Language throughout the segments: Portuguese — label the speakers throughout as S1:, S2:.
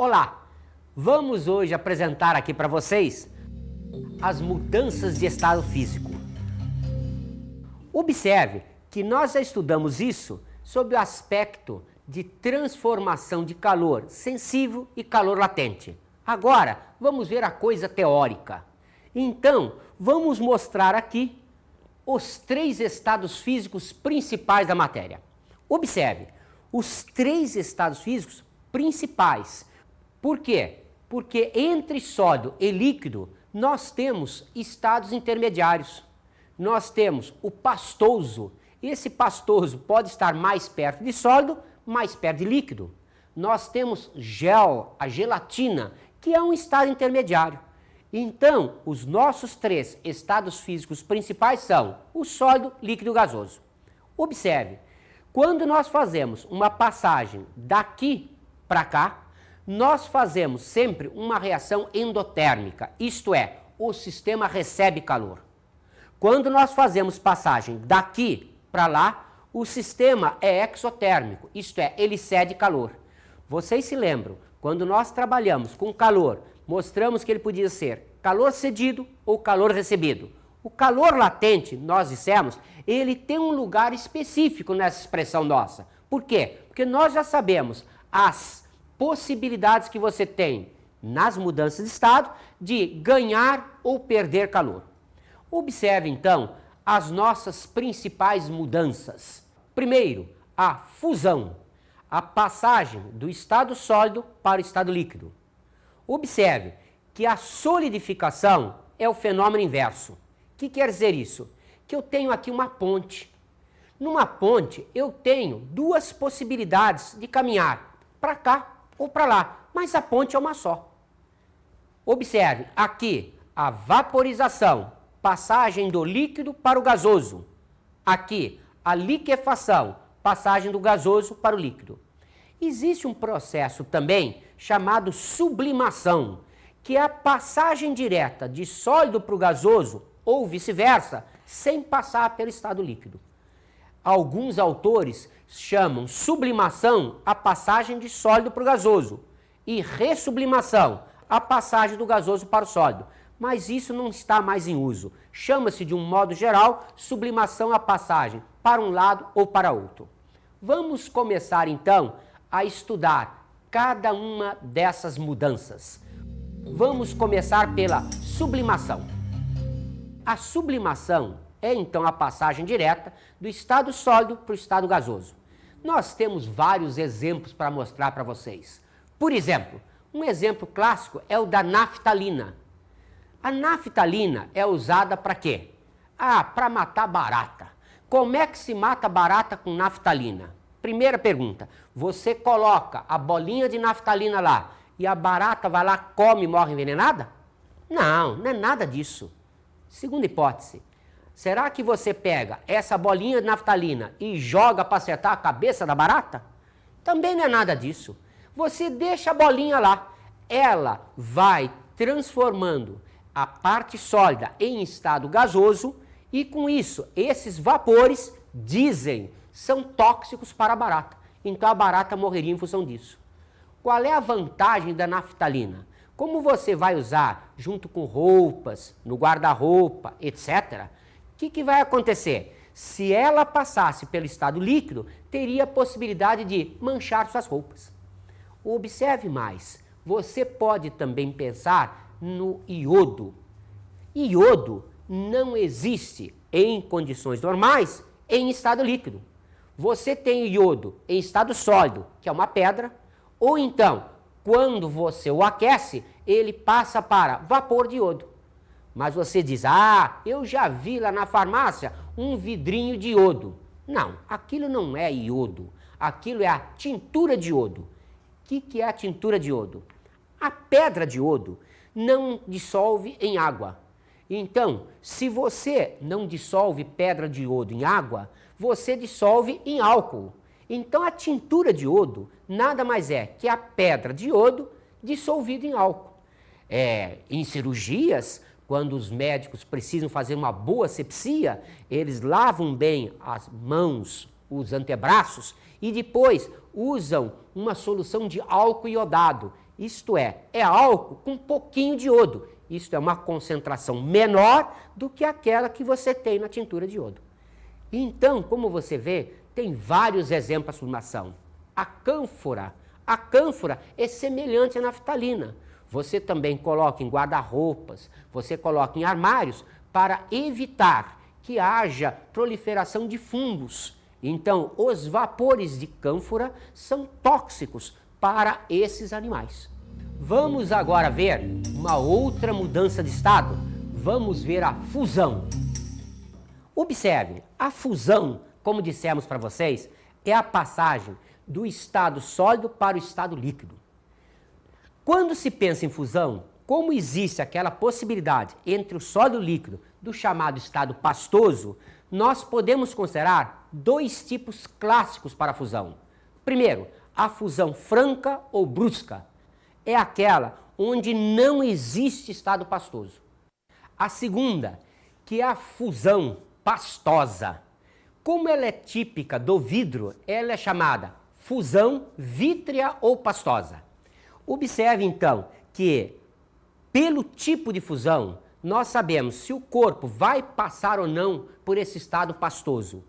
S1: Olá, vamos hoje apresentar aqui para vocês as mudanças de estado físico. Observe que nós já estudamos isso sob o aspecto de transformação de calor sensível e calor latente. Agora, vamos ver a coisa teórica. Então, vamos mostrar aqui os 3 estados físicos principais da matéria. Observe, os 3 estados físicos principais. Por quê? Porque entre sólido e líquido, nós temos estados intermediários. Nós temos o pastoso. Esse pastoso pode estar mais perto de sólido, mais perto de líquido. Nós temos gel, a gelatina, que é um estado intermediário. Então, os nossos 3 estados físicos principais são o sólido, líquido e gasoso. Observe, quando nós fazemos uma passagem daqui para cá, nós fazemos sempre uma reação endotérmica, isto é, o sistema recebe calor. Quando nós fazemos passagem daqui para lá, o sistema é exotérmico, isto é, ele cede calor. Vocês se lembram, quando nós trabalhamos com calor, mostramos que ele podia ser calor cedido ou calor recebido. O calor latente, nós dissemos, ele tem um lugar específico nessa expressão nossa. Por quê? Porque nós já sabemos as possibilidades que você tem nas mudanças de estado de ganhar ou perder calor. Observe então as nossas principais mudanças. Primeiro, a fusão, a passagem do estado sólido para o estado líquido. Observe que a solidificação é o fenômeno inverso. O que quer dizer isso? Que eu tenho aqui uma ponte. Numa ponte eu tenho 2 possibilidades de caminhar, para cá ou para lá, mas a ponte é uma só. Observe aqui a vaporização, passagem do líquido para o gasoso. Aqui a liquefação, passagem do gasoso para o líquido. Existe um processo também chamado sublimação, que é a passagem direta de sólido para o gasoso ou vice-versa, sem passar pelo estado líquido. Alguns autores chamam sublimação a passagem de sólido para o gasoso e ressublimação a passagem do gasoso para o sólido. Mas isso não está mais em uso. Chama-se de um modo geral sublimação a passagem para um lado ou para outro. Vamos começar então a estudar cada uma dessas mudanças. Vamos começar pela sublimação. A sublimação é então a passagem direta do estado sólido para o estado gasoso. Nós temos vários exemplos para mostrar para vocês. Por exemplo, um exemplo clássico é o da naftalina. A naftalina é usada para quê? Para matar barata. Como é que se mata barata com naftalina? Primeira pergunta, você coloca a bolinha de naftalina lá e a barata vai lá, come e morre envenenada? Não, não é nada disso. Segunda hipótese, será que você pega essa bolinha de naftalina e joga para acertar a cabeça da barata? Também não é nada disso. Você deixa a bolinha lá, ela vai transformando a parte sólida em estado gasoso e com isso, esses vapores, dizem, são tóxicos para a barata. Então a barata morreria em função disso. Qual é a vantagem da naftalina? Como você vai usar junto com roupas, no guarda-roupa, etc., o que vai acontecer? Se ela passasse pelo estado líquido, teria a possibilidade de manchar suas roupas. Observe mais, você pode também pensar no iodo. Iodo não existe em condições normais em estado líquido. Você tem iodo em estado sólido, que é uma pedra, ou então, quando você o aquece, ele passa para vapor de iodo. Mas você diz, eu já vi lá na farmácia um vidrinho de iodo. Não, aquilo não é iodo, aquilo é a tintura de iodo. O que é a tintura de iodo? A pedra de iodo não dissolve em água. Então, se você não dissolve pedra de iodo em água, você dissolve em álcool. Então, a tintura de iodo nada mais é que a pedra de iodo dissolvida em álcool. Em cirurgias, quando os médicos precisam fazer uma boa asepsia, eles lavam bem as mãos, os antebraços e depois usam uma solução de álcool iodado, Isto é álcool com um pouquinho de iodo. Isto é uma concentração menor do que aquela que você tem na tintura de iodo. Então, como você vê, tem vários exemplos de formação. A cânfora é semelhante à naftalina. Você também coloca em guarda-roupas, você coloca em armários para evitar que haja proliferação de fungos. Então, os vapores de cânfora são tóxicos para esses animais. Vamos agora ver uma outra mudança de estado. Vamos ver a fusão. Observe, a fusão, como dissemos para vocês, é a passagem do estado sólido para o estado líquido. Quando se pensa em fusão, como existe aquela possibilidade entre o sólido e o líquido do chamado estado pastoso, nós podemos considerar dois tipos clássicos para a fusão. Primeiro, a fusão franca ou brusca. É aquela onde não existe estado pastoso. A segunda, que é a fusão pastosa. Como ela é típica do vidro, ela é chamada fusão vítrea ou pastosa. Observe então que, pelo tipo de fusão, nós sabemos se o corpo vai passar ou não por esse estado pastoso.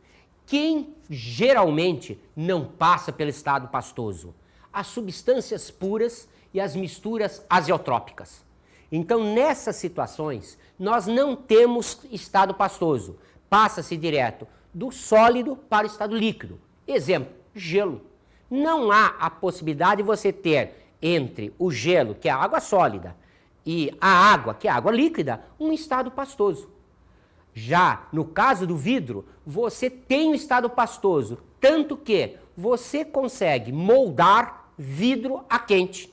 S1: Quem geralmente não passa pelo estado pastoso? As substâncias puras e as misturas azeotrópicas. Então, nessas situações, nós não temos estado pastoso. Passa-se direto do sólido para o estado líquido. Exemplo, gelo. Não há a possibilidade de você ter entre o gelo, que é a água sólida, e a água, que é a água líquida, um estado pastoso. Já no caso do vidro, você tem um estado pastoso, tanto que você consegue moldar vidro a quente.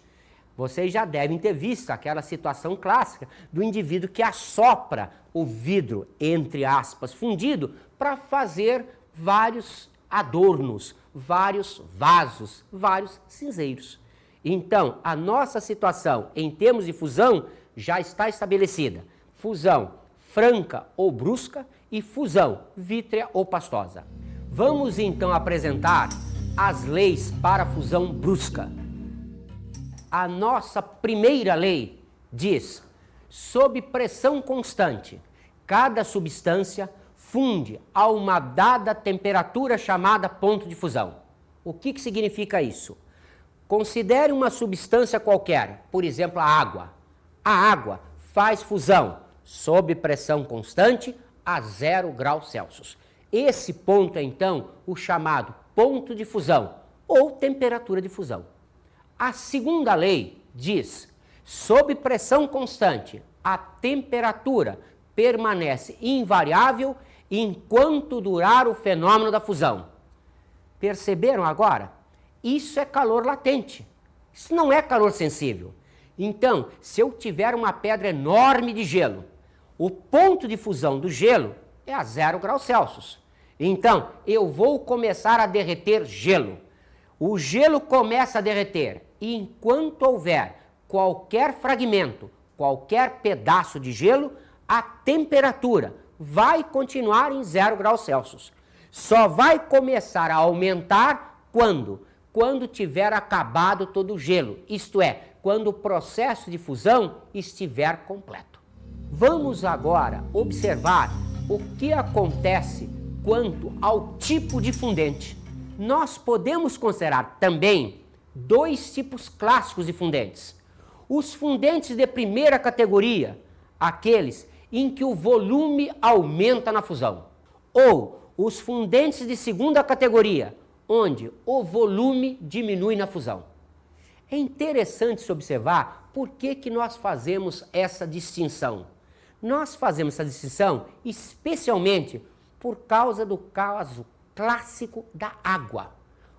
S1: Vocês já devem ter visto aquela situação clássica do indivíduo que assopra o vidro, entre aspas, fundido, para fazer vários adornos, vários vasos, vários cinzeiros. Então, a nossa situação em termos de fusão já está estabelecida. Fusão franca ou brusca e fusão vítrea ou pastosa. Vamos então apresentar as leis para a fusão brusca. A nossa primeira lei diz: sob pressão constante, cada substância funde a uma dada temperatura chamada ponto de fusão. O que significa isso? Considere uma substância qualquer, por exemplo, a água. A água faz fusão sob pressão constante a 0 graus Celsius. Esse ponto é então o chamado ponto de fusão ou temperatura de fusão. A segunda lei diz: sob pressão constante, a temperatura permanece invariável enquanto durar o fenômeno da fusão. Perceberam agora? Isso é calor latente. Isso não é calor sensível. Então, se eu tiver uma pedra enorme de gelo, o ponto de fusão do gelo é a 0 graus Celsius. Então, eu vou começar a derreter gelo. O gelo começa a derreter e enquanto houver qualquer fragmento, qualquer pedaço de gelo, a temperatura vai continuar em 0 graus Celsius. Só vai começar a aumentar quando tiver acabado todo o gelo, isto é, quando o processo de fusão estiver completo. Vamos agora observar o que acontece quanto ao tipo de fundente. Nós podemos considerar também dois tipos clássicos de fundentes. Os fundentes de primeira categoria, aqueles em que o volume aumenta na fusão, ou os fundentes de segunda categoria, onde o volume diminui na fusão. É interessante se observar por que nós fazemos essa distinção. Nós fazemos essa distinção especialmente por causa do caso clássico da água,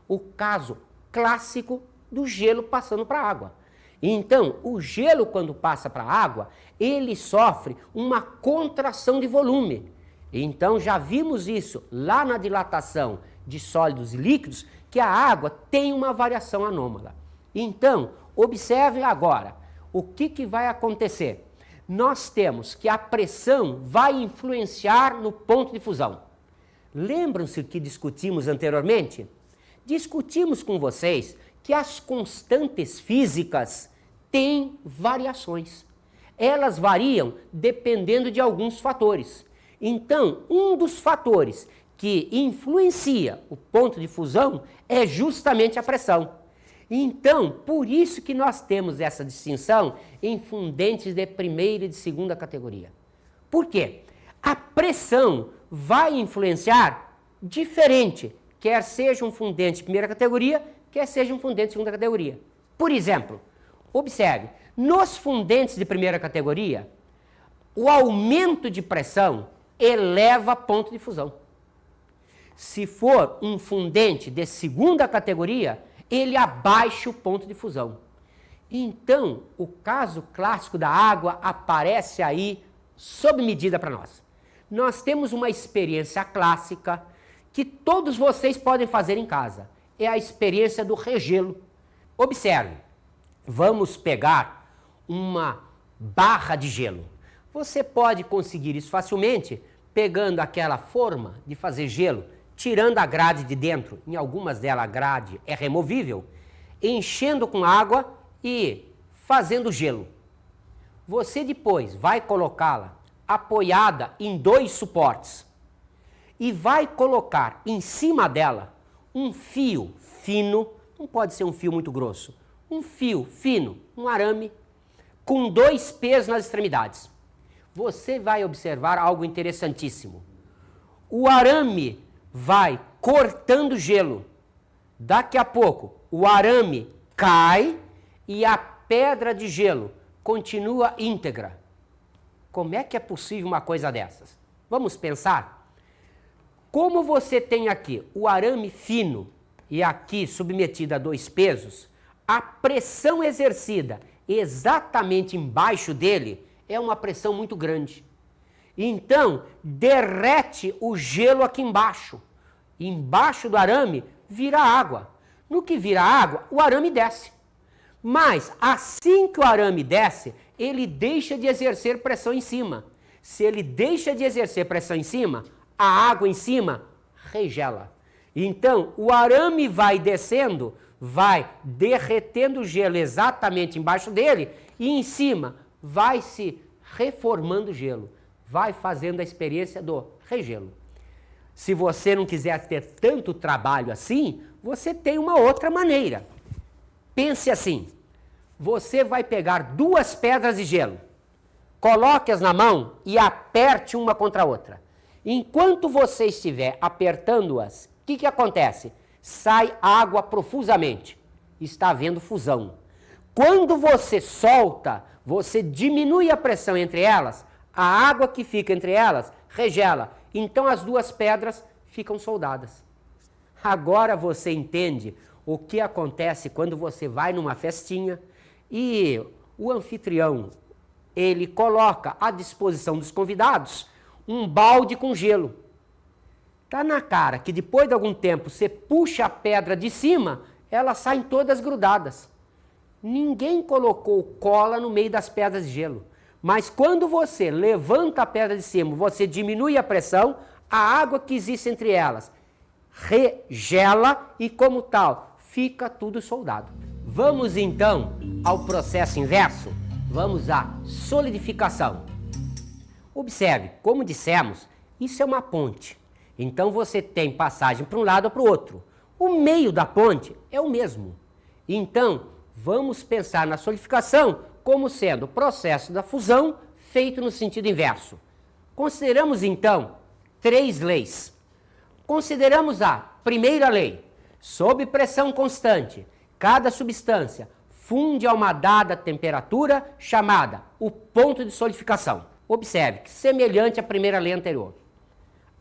S1: o caso clássico do gelo passando para a água. Então, o gelo, quando passa para a água, ele sofre uma contração de volume. Então, já vimos isso lá na dilatação de sólidos e líquidos, que a água tem uma variação anômala. Então, observe agora o que vai acontecer. Nós temos que a pressão vai influenciar no ponto de fusão. Lembram-se que discutimos anteriormente? Discutimos com vocês que as constantes físicas tem variações. Elas variam dependendo de alguns fatores. Então, um dos fatores que influencia o ponto de fusão é justamente a pressão. Então, por isso que nós temos essa distinção em fundentes de primeira e de segunda categoria. Por quê? A pressão vai influenciar diferente, quer seja um fundente de primeira categoria, quer seja um fundente de segunda categoria. Por exemplo, observe, nos fundentes de primeira categoria, o aumento de pressão eleva ponto de fusão. Se for um fundente de segunda categoria, ele abaixa o ponto de fusão. Então, o caso clássico da água aparece aí sob medida para nós. Nós temos uma experiência clássica que todos vocês podem fazer em casa. É a experiência do regelo. Observe, vamos pegar uma barra de gelo. Você pode conseguir isso facilmente pegando aquela forma de fazer gelo, tirando a grade de dentro, em algumas delas a grade é removível, enchendo com água e fazendo gelo. Você depois vai colocá-la apoiada em 2 suportes e vai colocar em cima dela um fio fino, não pode ser um fio muito grosso, um fio fino, um arame, com 2 pesos nas extremidades. Você vai observar algo interessantíssimo. O arame vai cortando gelo. Daqui a pouco, o arame cai e a pedra de gelo continua íntegra. Como é que é possível uma coisa dessas? Vamos pensar? Como você tem aqui o arame fino e aqui submetido a 2 pesos, a pressão exercida exatamente embaixo dele é uma pressão muito grande. Então, derrete o gelo aqui embaixo. Embaixo do arame vira água. No que vira água, o arame desce. Mas, assim que o arame desce, ele deixa de exercer pressão em cima. Se ele deixa de exercer pressão em cima, a água em cima regela. Então, o arame vai descendo, vai derretendo o gelo exatamente embaixo dele e em cima vai se reformando o gelo. Vai fazendo a experiência do regelo. Se você não quiser ter tanto trabalho assim, você tem uma outra maneira. Pense assim, você vai pegar 2 pedras de gelo, coloque-as na mão e aperte uma contra a outra. Enquanto você estiver apertando-as, o que acontece? Sai água profusamente, está havendo fusão. Quando você solta, você diminui a pressão entre elas, a água que fica entre elas regela. Então as 2 pedras ficam soldadas. Agora você entende o que acontece quando você vai numa festinha e o anfitrião, ele coloca à disposição dos convidados um balde com gelo. Está na cara que depois de algum tempo você puxa a pedra de cima, elas saem todas grudadas. Ninguém colocou cola no meio das pedras de gelo. Mas quando você levanta a pedra de cima, você diminui a pressão, a água que existe entre elas regela e, como tal, fica tudo soldado. Vamos então ao processo inverso? Vamos à solidificação. Observe, como dissemos, isso é uma ponte. Então você tem passagem para um lado ou para o outro. O meio da ponte é o mesmo. Então, vamos pensar na solidificação como sendo o processo da fusão feito no sentido inverso. Consideramos então 3 leis. Consideramos a primeira lei. Sob pressão constante, cada substância funde a uma dada temperatura chamada o ponto de solidificação. Observe que semelhante à primeira lei anterior.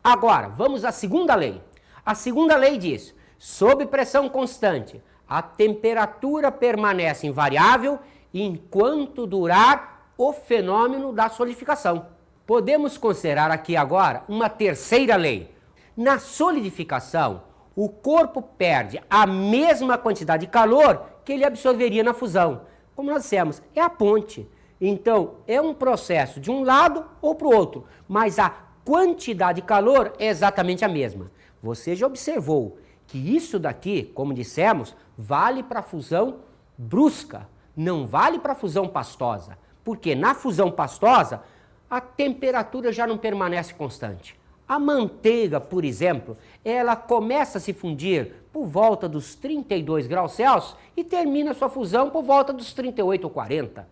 S1: Agora, vamos à segunda lei. A segunda lei diz, sob pressão constante, a temperatura permanece invariável enquanto durar o fenômeno da solidificação. Podemos considerar aqui agora uma terceira lei. Na solidificação, o corpo perde a mesma quantidade de calor que ele absorveria na fusão. Como nós dissemos, é a ponte. Então, é um processo de um lado ou para o outro, mas a quantidade de calor é exatamente a mesma. Você já observou que isso daqui, como dissemos, vale para a fusão brusca. Não vale para a fusão pastosa, porque na fusão pastosa a temperatura já não permanece constante. A manteiga, por exemplo, ela começa a se fundir por volta dos 32 graus Celsius e termina sua fusão por volta dos 38 ou 40.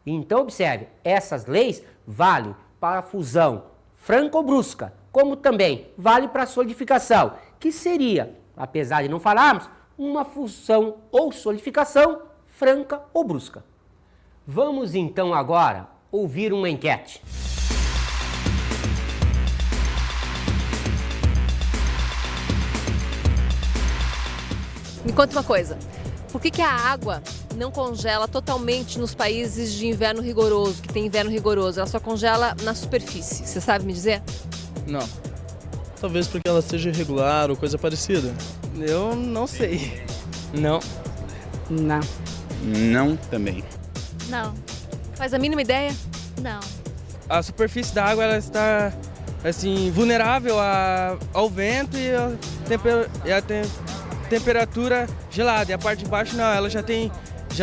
S1: Então, observe, essas leis valem para a fusão franca ou brusca, como também vale para a solidificação, que seria, apesar de não falarmos, uma fusão ou solidificação franca ou brusca. Vamos então agora ouvir uma enquete.
S2: Me conta uma coisa, por que a água não congela totalmente nos países de inverno rigoroso, que tem inverno rigoroso? Ela só congela na superfície, você sabe me dizer?
S3: Não. Talvez porque ela seja irregular ou coisa parecida. Eu não sei.
S4: Não.
S5: Não.
S6: Não também.
S7: Não,
S2: Faz a mínima ideia?
S7: não.
S4: A superfície da água ela está assim vulnerável ao vento e a temperatura gelada. E a parte de baixo não, ela já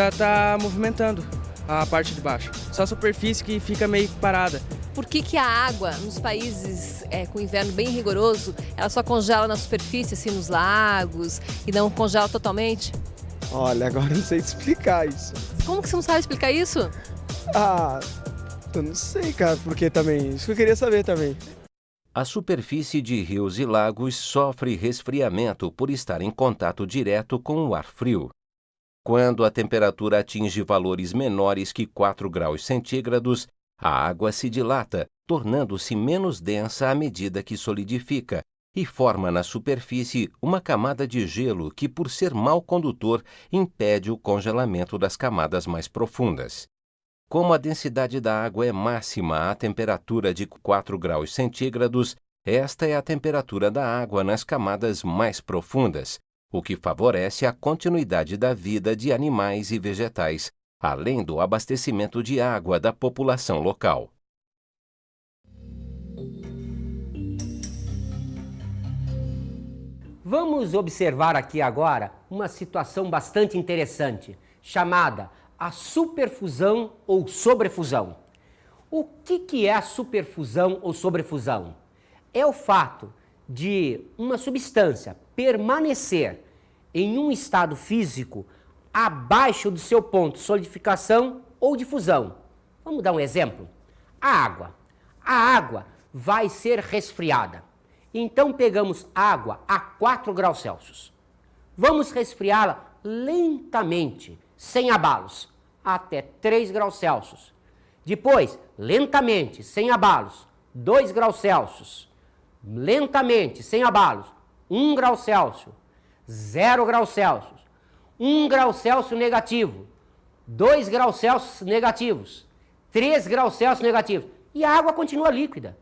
S4: está movimentando a parte de baixo. Só a superfície que fica meio parada.
S2: Por que a água nos países com inverno bem rigoroso, ela só congela na superfície, assim, nos lagos, e não congela totalmente?
S8: Olha, agora não sei te explicar isso.
S2: Como que você não sabe explicar isso?
S8: Ah, eu não sei, cara, porque também, isso que eu queria saber também.
S9: A superfície de rios e lagos sofre resfriamento por estar em contato direto com o ar frio. Quando a temperatura atinge valores menores que 4 graus centígrados, a água se dilata, tornando-se menos densa à medida que solidifica, e forma na superfície uma camada de gelo que, por ser mau condutor, impede o congelamento das camadas mais profundas. Como a densidade da água é máxima à temperatura de 4 graus centígrados, esta é a temperatura da água nas camadas mais profundas, o que favorece a continuidade da vida de animais e vegetais, além do abastecimento de água da população local.
S1: Vamos observar aqui agora uma situação bastante interessante, chamada a superfusão ou sobrefusão. O que é a superfusão ou sobrefusão? É o fato de uma substância permanecer em um estado físico abaixo do seu ponto de solidificação ou de fusão. Vamos dar um exemplo? A água. A água vai ser resfriada. Então pegamos água a 4 graus Celsius. Vamos resfriá-la lentamente, sem abalos, até 3 graus Celsius. Depois, lentamente, sem abalos, 2 graus Celsius. Lentamente, sem abalos, 1 grau Celsius, 0 graus Celsius, 1 grau Celsius negativo, 2 graus Celsius negativos, 3 graus Celsius negativos. E a água continua líquida.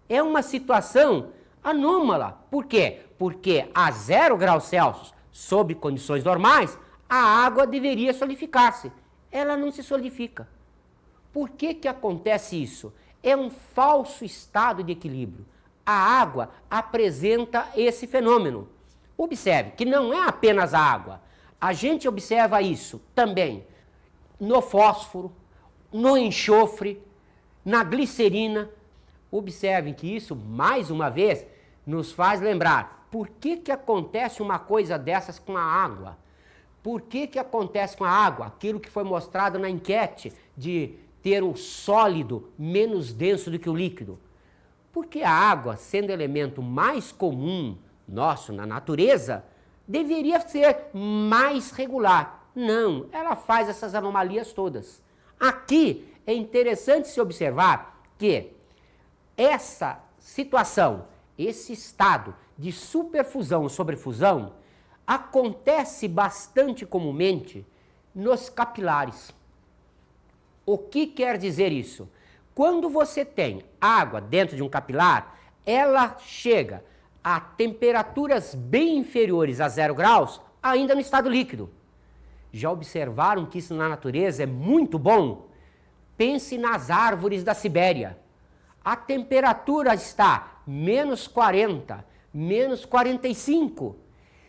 S1: É uma situação anômala. Por quê? Porque a 0 graus Celsius, sob condições normais, a água deveria solidificar-se. Ela não se solidifica. Por que acontece isso? É um falso estado de equilíbrio. A água apresenta esse fenômeno. Observe que não é apenas a água. A gente observa isso também no fósforo, no enxofre, na glicerina. Observem que isso, mais uma vez, nos faz lembrar por que acontece uma coisa dessas com a água. Por que acontece com a água? Aquilo que foi mostrado na enquete de ter o sólido menos denso do que o líquido. Porque a água, sendo elemento mais comum nosso na natureza, deveria ser mais regular. Não, ela faz essas anomalias todas. Aqui é interessante se observar que essa situação, esse estado de superfusão ou sobrefusão, acontece bastante comumente nos capilares. O que quer dizer isso? Quando você tem água dentro de um capilar, ela chega a temperaturas bem inferiores a 0 graus, ainda no estado líquido. Já observaram que isso na natureza é muito bom? Pense nas árvores da Sibéria. A temperatura está menos 40, menos 45.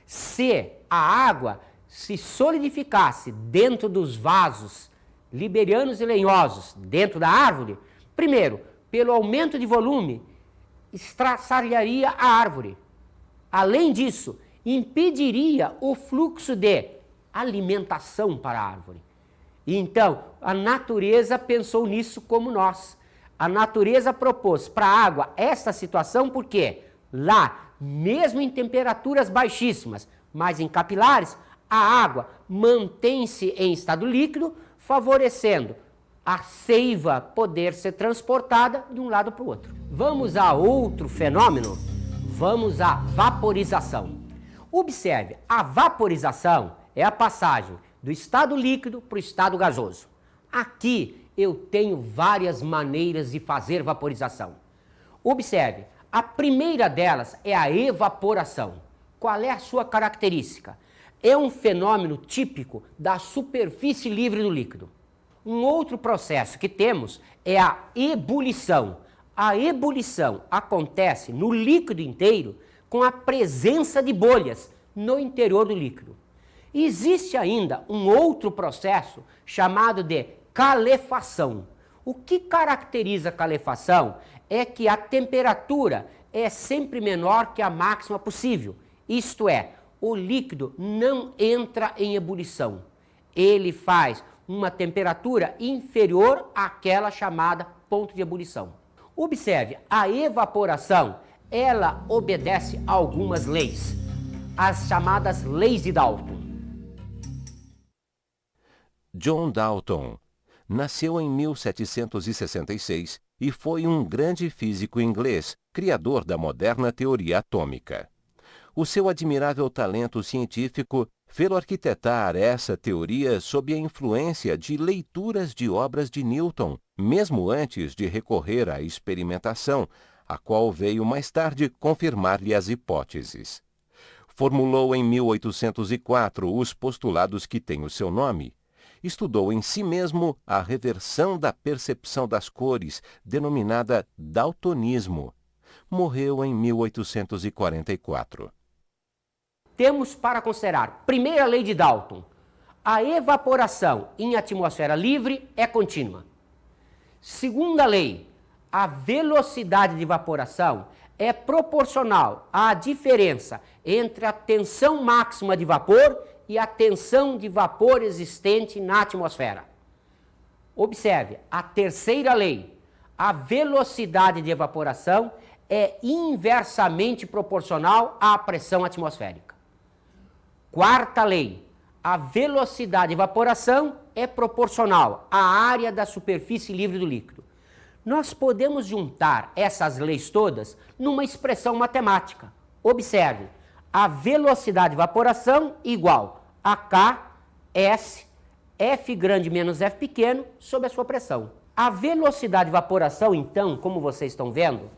S1: Se a água se solidificasse dentro dos vasos liberianos e lenhosos, dentro da árvore, primeiro, pelo aumento de volume, estraçalharia a árvore. Além disso, impediria o fluxo de alimentação para a árvore. E então, a natureza pensou nisso como nós. A natureza propôs para a água esta situação porque lá, mesmo em temperaturas baixíssimas, mas em capilares, a água mantém-se em estado líquido, favorecendo a seiva poder ser transportada de um lado para o outro. Vamos a outro fenômeno? Vamos à vaporização. Observe, a vaporização é a passagem do estado líquido para o estado gasoso. Aqui eu tenho várias maneiras de fazer vaporização. Observe, a primeira delas é a evaporação. Qual é a sua característica? É um fenômeno típico da superfície livre do líquido. Um outro processo que temos é a ebulição. A ebulição acontece no líquido inteiro com a presença de bolhas no interior do líquido. Existe ainda um outro processo chamado de calefação. O que caracteriza a calefação é que a temperatura é sempre menor que a máxima possível. Isto é, o líquido não entra em ebulição. Ele faz uma temperatura inferior àquela chamada ponto de ebulição. Observe, a evaporação, ela obedece a algumas leis, as chamadas leis de Dalton.
S9: John Dalton nasceu em 1766 e foi um grande físico inglês, criador da moderna teoria atômica. O seu admirável talento científico fez-o arquitetar essa teoria sob a influência de leituras de obras de Newton, mesmo antes de recorrer à experimentação, a qual veio mais tarde confirmar-lhe as hipóteses. Formulou em 1804 os postulados que têm o seu nome. Estudou em si mesmo a reversão da percepção das cores, denominada daltonismo. Morreu em 1844.
S1: Temos para considerar, primeira lei de Dalton, a evaporação em atmosfera livre é contínua. Segunda lei, a velocidade de evaporação é proporcional à diferença entre a tensão máxima de vapor e a tensão de vapor existente na atmosfera. Observe, a terceira lei, a velocidade de evaporação é inversamente proporcional à pressão atmosférica. Quarta lei, a velocidade de evaporação é proporcional à área da superfície livre do líquido. Nós podemos juntar essas leis todas numa expressão matemática. Observe, a velocidade de evaporação igual a K, S, F grande menos F pequeno sobre a sua pressão. A velocidade de evaporação, então, como vocês estão vendo,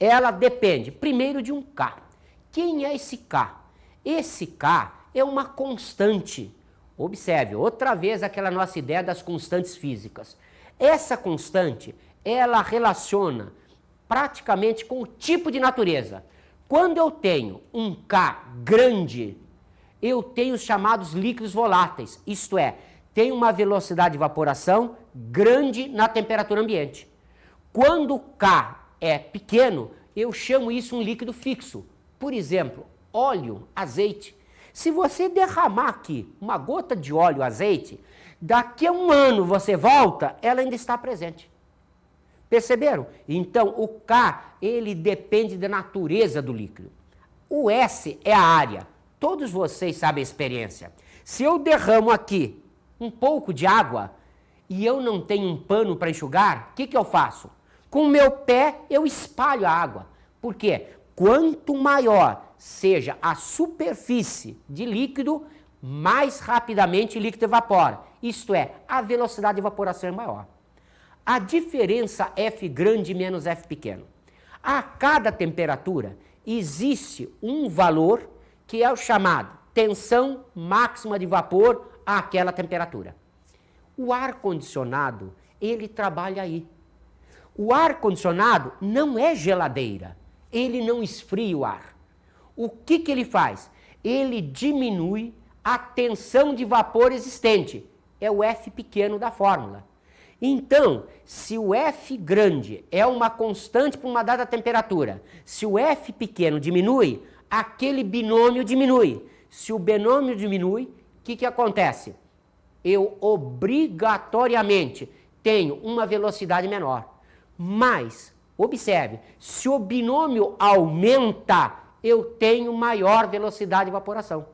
S1: ela depende primeiro de um K. Quem é esse K? Esse K é uma constante. Observe, outra vez aquela nossa ideia das constantes físicas. Essa constante, ela relaciona praticamente com o tipo de natureza. Quando eu tenho um K grande, eu tenho os chamados líquidos voláteis, isto é, tem uma velocidade de evaporação grande na temperatura ambiente. Quando o K é pequeno, eu chamo isso um líquido fixo. Por exemplo, óleo, azeite. Se você derramar aqui uma gota de óleo, azeite, daqui a um ano você volta, ela ainda está presente. Perceberam? Então, o K, ele depende da natureza do líquido. O S é a área. Todos vocês sabem a experiência. Se eu derramo aqui um pouco de água e eu não tenho um pano para enxugar, o que eu faço? Com o meu pé, eu espalho a água. Por quê? Quanto maior seja a superfície de líquido, mais rapidamente o líquido evapora. Isto é, a velocidade de evaporação é maior. A diferença F grande menos F pequeno. A cada temperatura existe um valor que é o chamado tensão máxima de vapor àquela temperatura. O ar-condicionado, ele trabalha aí. O ar-condicionado não é geladeira, ele não esfria o ar. O que ele faz? Ele diminui a tensão de vapor existente. É o F pequeno da fórmula. Então, se o F grande é uma constante para uma dada temperatura, se o F pequeno diminui, aquele binômio diminui. Se o binômio diminui, o que acontece? Eu obrigatoriamente tenho uma velocidade menor. Mas, observe, se o binômio aumenta, eu tenho maior velocidade de evaporação.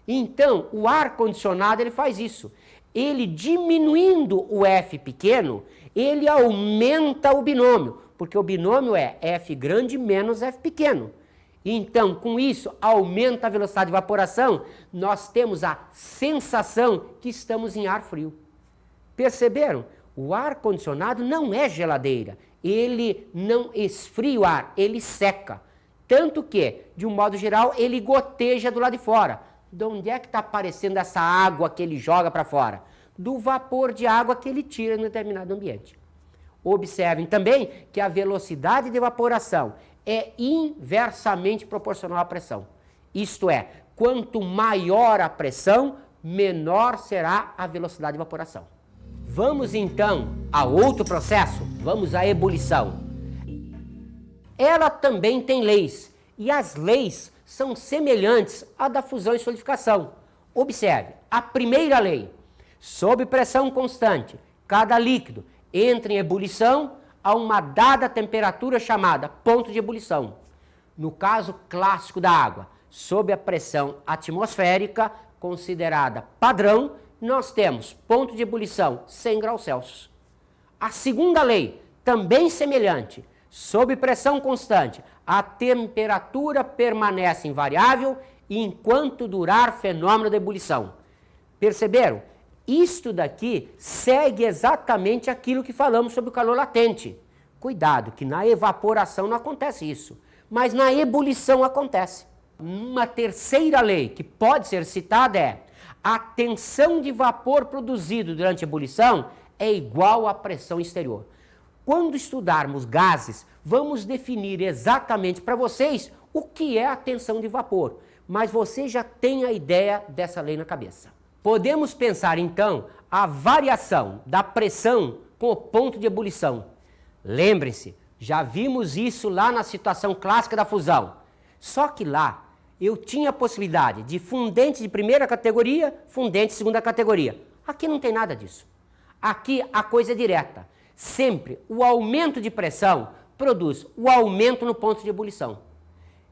S1: Então, o ar-condicionado ele faz isso. Ele diminuindo o F pequeno, ele aumenta o binômio, porque o binômio é F grande menos F pequeno. Então, com isso, aumenta a velocidade de evaporação, nós temos a sensação que estamos em ar frio. Perceberam? O ar-condicionado não é geladeira, ele não esfria o ar, ele seca. Tanto que, de um modo geral, ele goteja do lado de fora. De onde é que está aparecendo essa água que ele joga para fora? Do vapor de água que ele tira em determinado ambiente. Observem também que a velocidade de evaporação é inversamente proporcional à pressão. Isto é, quanto maior a pressão, menor será a velocidade de evaporação. Vamos então a outro processo, vamos à ebulição. Ela também tem leis, e as leis são semelhantes à da fusão e solidificação. Observe, a primeira lei, sob pressão constante, cada líquido entra em ebulição a uma dada temperatura chamada ponto de ebulição. No caso clássico da água, sob a pressão atmosférica, considerada padrão, nós temos ponto de ebulição 100 graus Celsius. A segunda lei, também semelhante, sob pressão constante, a temperatura permanece invariável enquanto durar fenômeno de ebulição. Perceberam? Isto daqui segue exatamente aquilo que falamos sobre o calor latente. Cuidado, que na evaporação não acontece isso, mas na ebulição acontece. Uma terceira lei que pode ser citada é: a tensão de vapor produzido durante a ebulição é igual à pressão exterior. Quando estudarmos gases, vamos definir exatamente para vocês o que é a tensão de vapor, mas você já tem a ideia dessa lei na cabeça. Podemos pensar então a variação da pressão com o ponto de ebulição. Lembrem-se, já vimos isso lá na situação clássica da fusão. Só que lá eu tinha a possibilidade de fundente de primeira categoria, fundente de segunda categoria. Aqui não tem nada disso. Aqui a coisa é direta. Sempre o aumento de pressão produz o aumento no ponto de ebulição.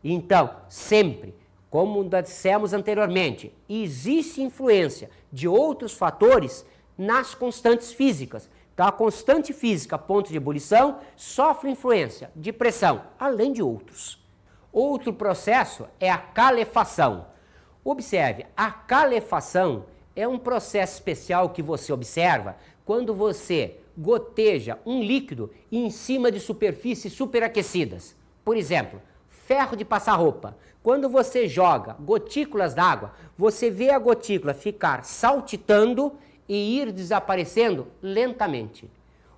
S1: Então, sempre, como dissemos anteriormente, existe influência de outros fatores nas constantes físicas. Então, a constante física, ponto de ebulição, sofre influência de pressão, além de outros. Outro processo é a calefação. Observe, a calefação é um processo especial que você observa quando você goteja um líquido em cima de superfícies superaquecidas. Por exemplo, ferro de passar roupa. Quando você joga gotículas d'água, você vê a gotícula ficar saltitando e ir desaparecendo lentamente.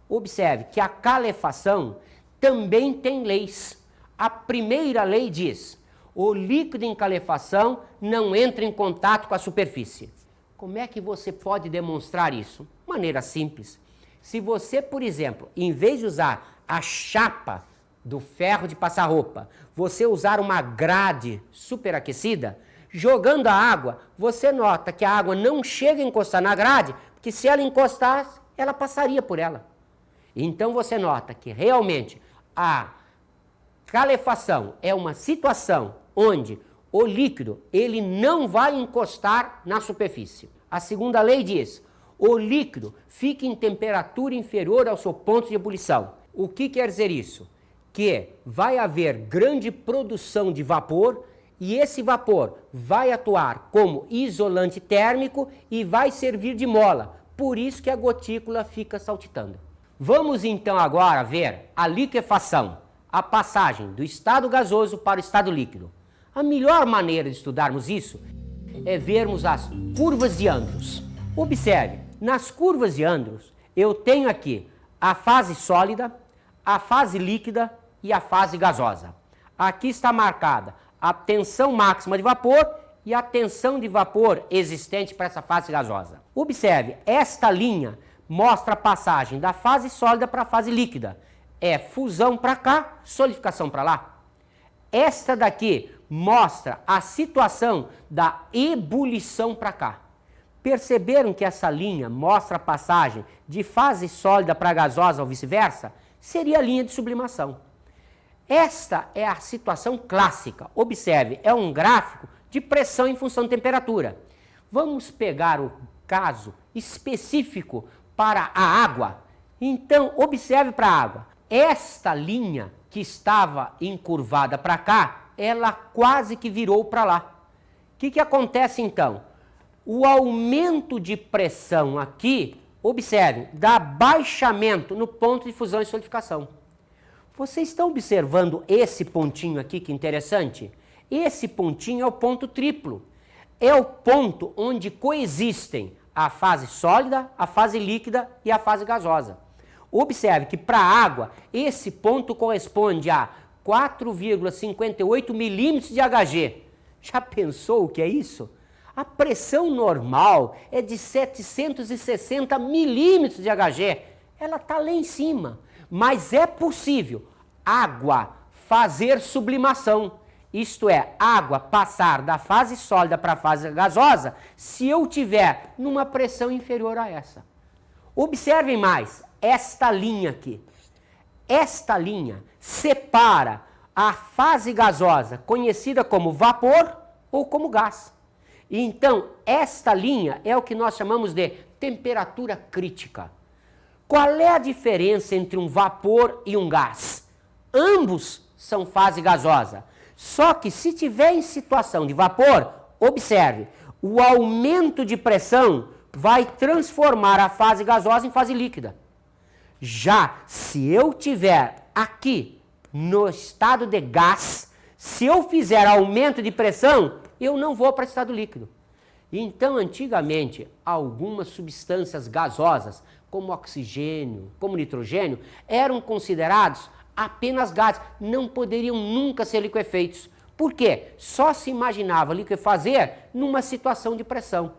S1: Observe que a calefação também tem leis. A primeira lei diz: o líquido em calefação não entra em contato com a superfície. Como é que você pode demonstrar isso? Maneira simples. Se você, por exemplo, em vez de usar a chapa do ferro de passar roupa, você usar uma grade superaquecida, jogando a água, você nota que a água não chega a encostar na grade, porque se ela encostasse, ela passaria por ela. Então você nota que realmente a calefação é uma situação onde o líquido ele não vai encostar na superfície. A segunda lei diz: o líquido fica em temperatura inferior ao seu ponto de ebulição. O que quer dizer isso? Que vai haver grande produção de vapor e esse vapor vai atuar como isolante térmico e vai servir de mola. Por isso que a gotícula fica saltitando. Vamos então agora ver a liquefação, a passagem do estado gasoso para o estado líquido. A melhor maneira de estudarmos isso é vermos as curvas de Andrews. Observe, nas curvas de Andrews eu tenho aqui a fase sólida, a fase líquida e a fase gasosa. Aqui está marcada a tensão máxima de vapor e a tensão de vapor existente para essa fase gasosa. Observe, esta linha mostra a passagem da fase sólida para a fase líquida. É fusão para cá, solidificação para lá. Esta daqui mostra a situação da ebulição para cá. Perceberam que essa linha mostra a passagem de fase sólida para gasosa ou vice-versa? Seria a linha de sublimação. Esta é a situação clássica. Observe, é um gráfico de pressão em função de temperatura. Vamos pegar o caso específico para a água. Então, observe para a água. Esta linha que estava encurvada para cá, ela quase que virou para lá. O que acontece então? O aumento de pressão aqui, observe, dá baixamento no ponto de fusão e solidificação. Vocês estão observando esse pontinho aqui, que interessante? Esse pontinho é o ponto triplo. É o ponto onde coexistem a fase sólida, a fase líquida e a fase gasosa. Observe que para a água, esse ponto corresponde a 4,58 milímetros de Hg. Já pensou o que é isso? A pressão normal é de 760 milímetros de Hg. Ela está lá em cima. Mas é possível água fazer sublimação. Isto é, água passar da fase sólida para a fase gasosa se eu tiver numa pressão inferior a essa. Observem mais esta linha aqui. Esta linha separa a fase gasosa, conhecida como vapor ou como gás. Então, esta linha é o que nós chamamos de temperatura crítica. Qual é a diferença entre um vapor e um gás? Ambos são fase gasosa. Só que se tiver em situação de vapor, observe, o aumento de pressão vai transformar a fase gasosa em fase líquida. Já se eu tiver aqui no estado de gás, se eu fizer aumento de pressão, eu não vou para o estado líquido. Então, antigamente, algumas substâncias gasosas, como oxigênio, como nitrogênio, eram considerados apenas gases, não poderiam nunca ser liquefeitos. Por quê? Só se imaginava liquefazer numa situação de pressão.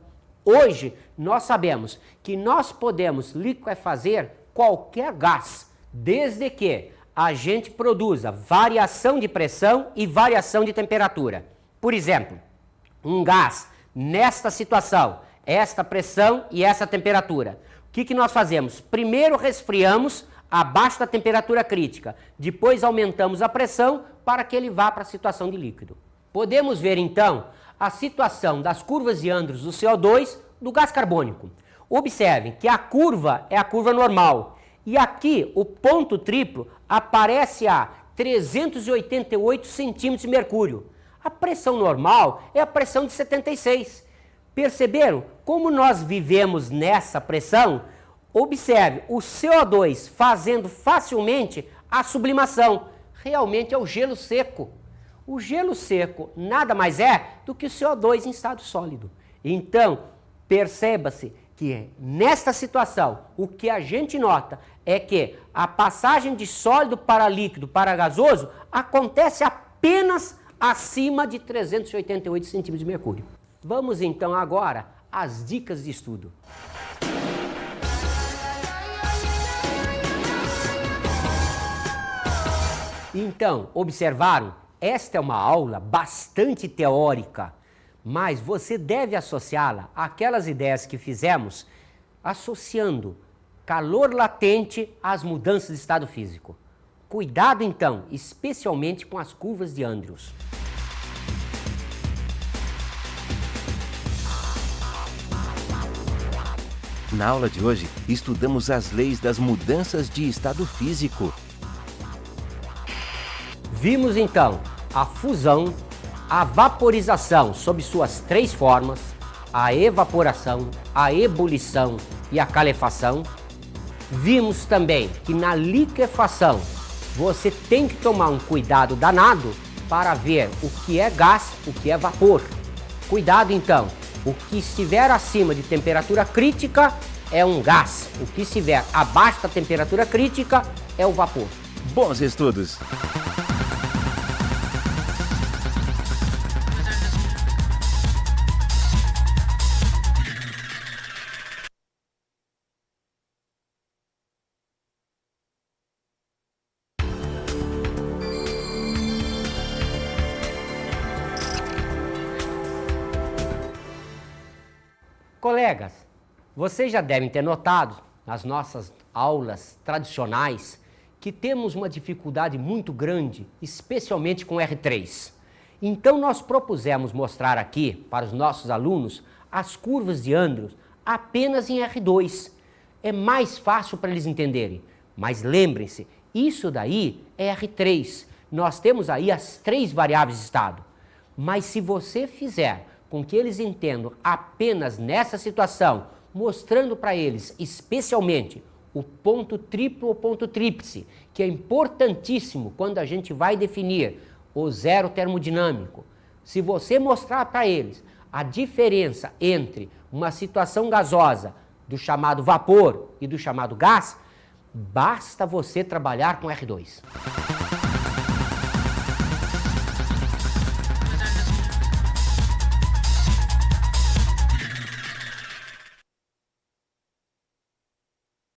S1: Hoje, nós sabemos que nós podemos liquefazer qualquer gás, desde que a gente produza variação de pressão e variação de temperatura. Por exemplo, um gás nesta situação, esta pressão e essa temperatura. O que nós fazemos? Primeiro resfriamos abaixo da temperatura crítica, depois aumentamos a pressão para que ele vá para a situação de líquido. Podemos ver então a situação das curvas de Andrews do CO2 do gás carbônico. Observem que a curva é a curva normal e aqui o ponto triplo aparece a 388 centímetros de mercúrio. A pressão normal é a pressão de 76. Perceberam como nós vivemos nessa pressão? Observe, o CO2 fazendo facilmente a sublimação. Realmente é o gelo seco. O gelo seco nada mais é do que o CO2 em estado sólido. Então, perceba-se que nesta situação, o que a gente nota é que a passagem de sólido para líquido para gasoso acontece apenas acima de 388 centímetros de mercúrio. Vamos então agora às dicas de estudo. Então, observaram? Esta é uma aula bastante teórica, mas você deve associá-la àquelas ideias que fizemos, associando calor latente às mudanças de estado físico. Cuidado então, especialmente com as curvas de Andrews.
S9: Na aula de hoje, estudamos as leis das mudanças de estado físico.
S1: Vimos então a fusão, a vaporização sob suas três formas, a evaporação, a ebulição e a calefação. Vimos também que na liquefação você tem que tomar um cuidado danado para ver o que é gás, o que é vapor. Cuidado então, o que estiver acima de temperatura crítica é um gás, o que estiver abaixo da temperatura crítica é o vapor.
S9: Bons estudos!
S1: Colegas, vocês já devem ter notado nas nossas aulas tradicionais que temos uma dificuldade muito grande, especialmente com R3. Então nós propusemos mostrar aqui para os nossos alunos as curvas de Andrews apenas em R2. É mais fácil para eles entenderem. Mas lembrem-se, isso daí é R3. Nós temos aí as 3 variáveis de estado. Mas se você fizer com que eles entendam apenas nessa situação, mostrando para eles especialmente o ponto triplo ou ponto tríplice, que é importantíssimo quando a gente vai definir o zero termodinâmico. Se você mostrar para eles a diferença entre uma situação gasosa do chamado vapor e do chamado gás, basta você trabalhar com R2.